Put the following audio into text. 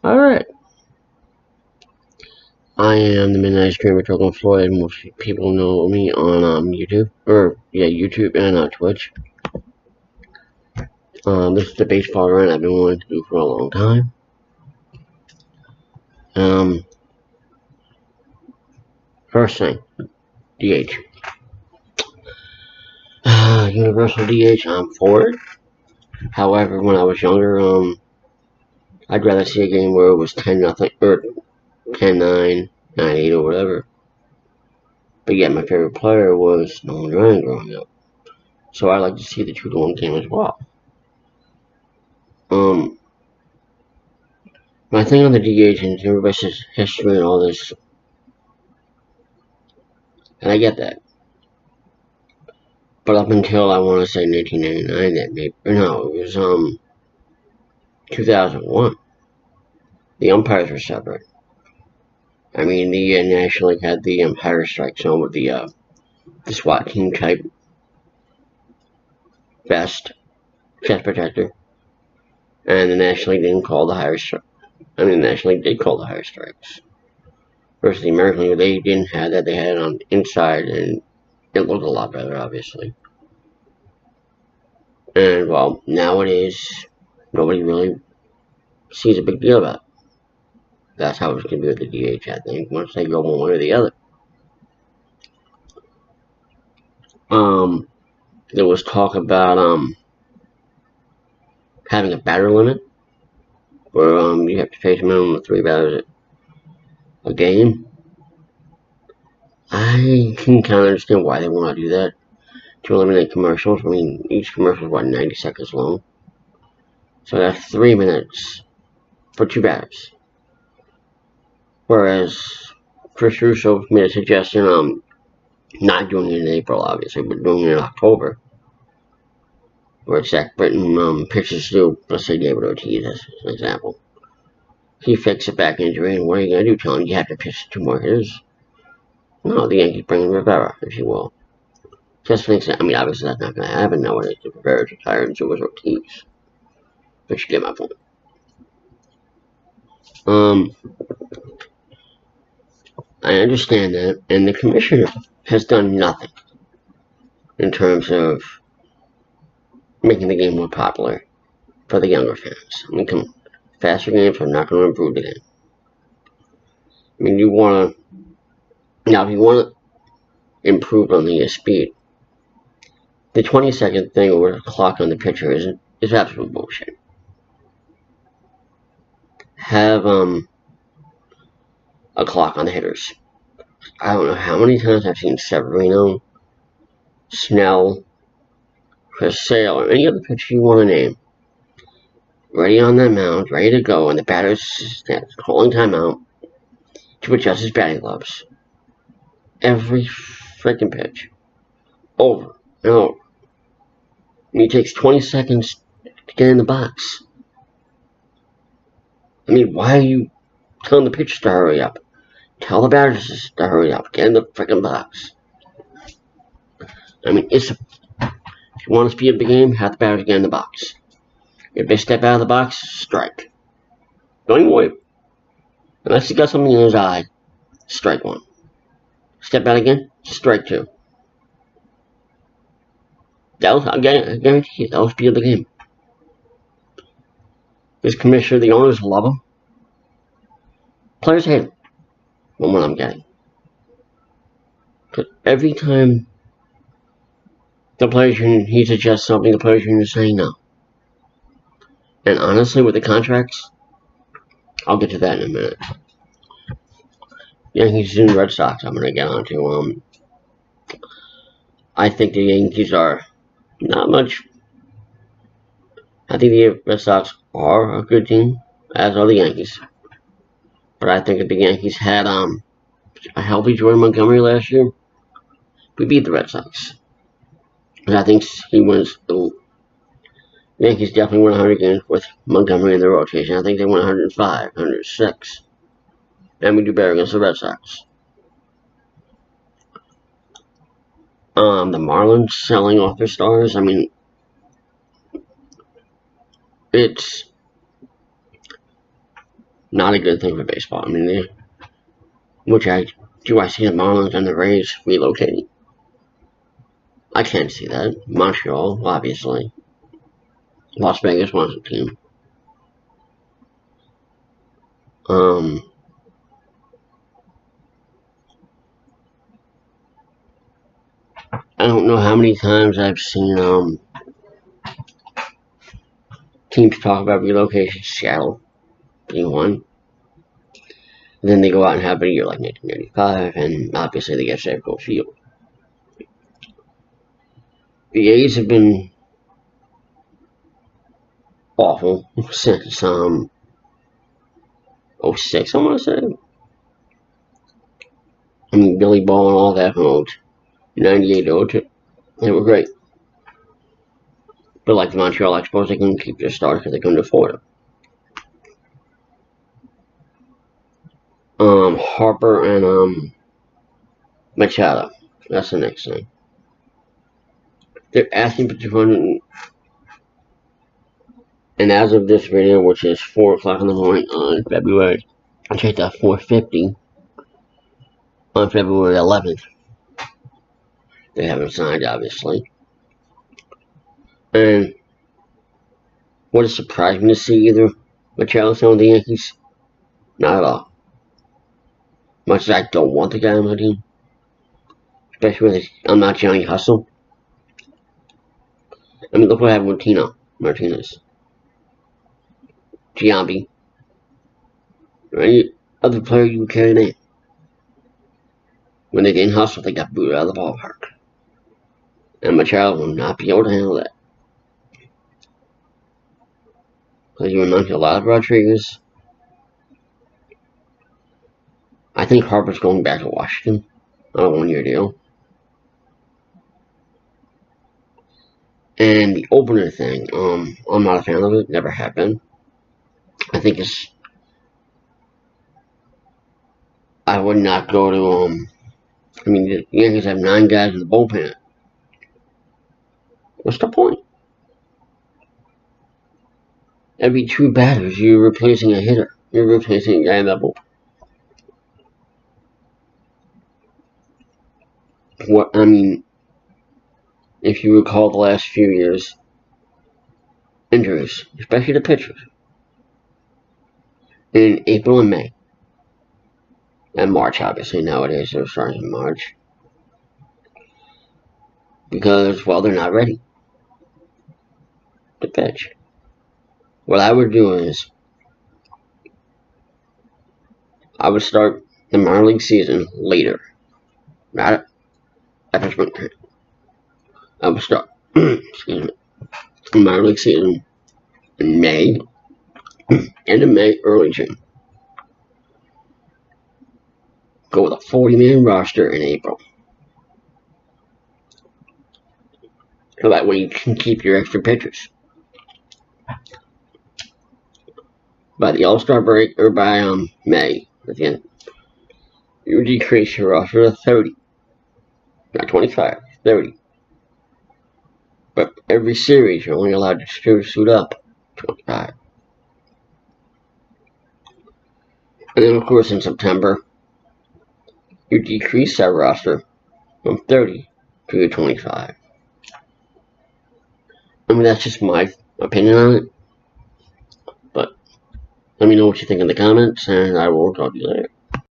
Alright. I am the Midnight Streamer, Token Floyd. Most people know me on YouTube. YouTube and Twitch. This is the Baseball Rant I've been wanting to do for a long time. First thing, DH. Universal DH, I'm for it. However, when I was younger, I'd rather see a game where it was 10-0, or 10-9, 9-8, or whatever. But yeah, my favorite player was Nolan Ryan growing up. So I like to see the 2-1 game as well. My thing on the DH and everybody's history and all this, and I get that. But up until I want to say 1999, that maybe, or no, it was 2001. The umpires were separate. I mean, the National League had the umpire strike zone with the SWAT team type vest, chest protector, and the National League didn't call the higher strike. I mean, the National League did call the higher strikes. Versus the American League, they didn't have that. They had it on the inside, and it looked a lot better, obviously. And, well, nowadays, nobody really sees a big deal about it. That's how it's going to be with the DH, I think, once they go one way or the other. There was talk about, having a batter limit, where, you have to face a minimum of 3 batters a game. I can kind of understand why they want to do that, to eliminate commercials. I mean, each commercial is, 90 seconds long. So that's 3 minutes for 2 batters. Whereas Chris Russo made a suggestion, not doing it in April, obviously, but doing it in October, where Zach Britton pitches to, let's say, David Ortiz, as an example. He fixed a back injury, and what are you going to do? Tell him you have to pitch 2 more hitters? No, the Yankees bring in Rivera, if you will. Just for an example. I mean, obviously that's not going to happen nowadays. If Rivera's retired, and so was Ortiz. But you get my point. I understand that, and the commissioner has done nothing in terms of making the game more popular for the younger fans. I mean, come on. Faster games are not going to improve the game. I mean, if you want to improve on the speed, the 20-second thing over the clock on the pitcher is absolute bullshit. Have a clock on the hitters. I don't know how many times I've seen Severino, Snell, Chris Sale, or any other pitcher you want to name, ready on that mound, ready to go, and the batter's calling timeout to adjust his batting gloves. Every freaking pitch. Over and over. I mean, it takes 20 seconds to get in the box. I mean, why are you telling the pitcher to hurry up? Tell the batters to hurry up. Get in the freaking box. I mean, if you want to speed up the game, have the batters get in the box. If they step out of the box, strike. Don't even wait. Unless he got something in his eye, strike 1. Step out again, strike 2. I guarantee you, that'll speed up the game. This commissioner, the owners love him. Players hate him. From what I'm getting. Because every time the players union, he suggests something, the players union is saying no. And honestly, with the contracts, I'll get to that in a minute. Yankees and Red Sox, I'm going to get onto. I think the Yankees are not much. I think the Red Sox are a good team, as are the Yankees. But I think if the Yankees had a healthy Jordan Montgomery last year, we beat the Red Sox. And I think the Yankees definitely won 100 games with Montgomery in their rotation. I think they won 105, 106. And we do better against the Red Sox. The Marlins selling off their stars. I mean, it's Not a good thing for baseball. I mean, do I see the Marlins and the Rays relocating? I can't see that. Montreal, obviously. Las Vegas wants a team. I don't know how many times I've seen teams talk about relocation. Seattle being one. And then they go out and have a year like 1995, and obviously they get Safeco Field. The A's have been awful since 06, I want to say. I mean, Billy Ball and all that from 98 to 02. They were great. But like the Montreal Expos, they couldn't keep their stars because they couldn't afford them. Harper and Machado. That's the next thing. They're asking for 200, and as of this video, which is 4 o'clock in the morning on February, I checked out 4:50 on February 11th. They haven't signed, obviously. And what is surprising to see either Machado signed with the Yankees? Not at all. Much as I don't want the guy on my team, especially with I'm not Johnny Hustle. I mean, look what happened with Tino Martinez, Giambi, or any other player you would carry name. When they didn't hustle, they got booted out of the ballpark. And Machado will not be able to handle that. Because you remind me a lot of Rodriguez. I think Harper's going back to Washington on a 1-year deal. And the opener thing, I'm not a fan of it, never have been. I think I would not go to, I mean, the Yankees have 9 guys in the bullpen. What's the point? Every 2 batters, you're replacing a hitter. You're replacing a guy in that bullpen. What, I mean, if you recall the last few years, injuries, especially the pitchers, in April and May, and March, obviously, nowadays, they're starting in March, because, well, they're not ready to pitch. What I would do is, I would start the minor league season later, not after spring training. I would start, excuse me, the minor league season in May, end of May, early June. Go with a 40-man roster in April. So that way you can keep your extra pitchers. By the All-Star break, or by May, again, you decrease your roster to 30. Not 25, 30. But every series, you're only allowed to suit up 25. And then, of course, in September, you decrease that roster from 30 to 25. I mean, that's just my opinion on it. But let me know what you think in the comments, and I will talk to you later.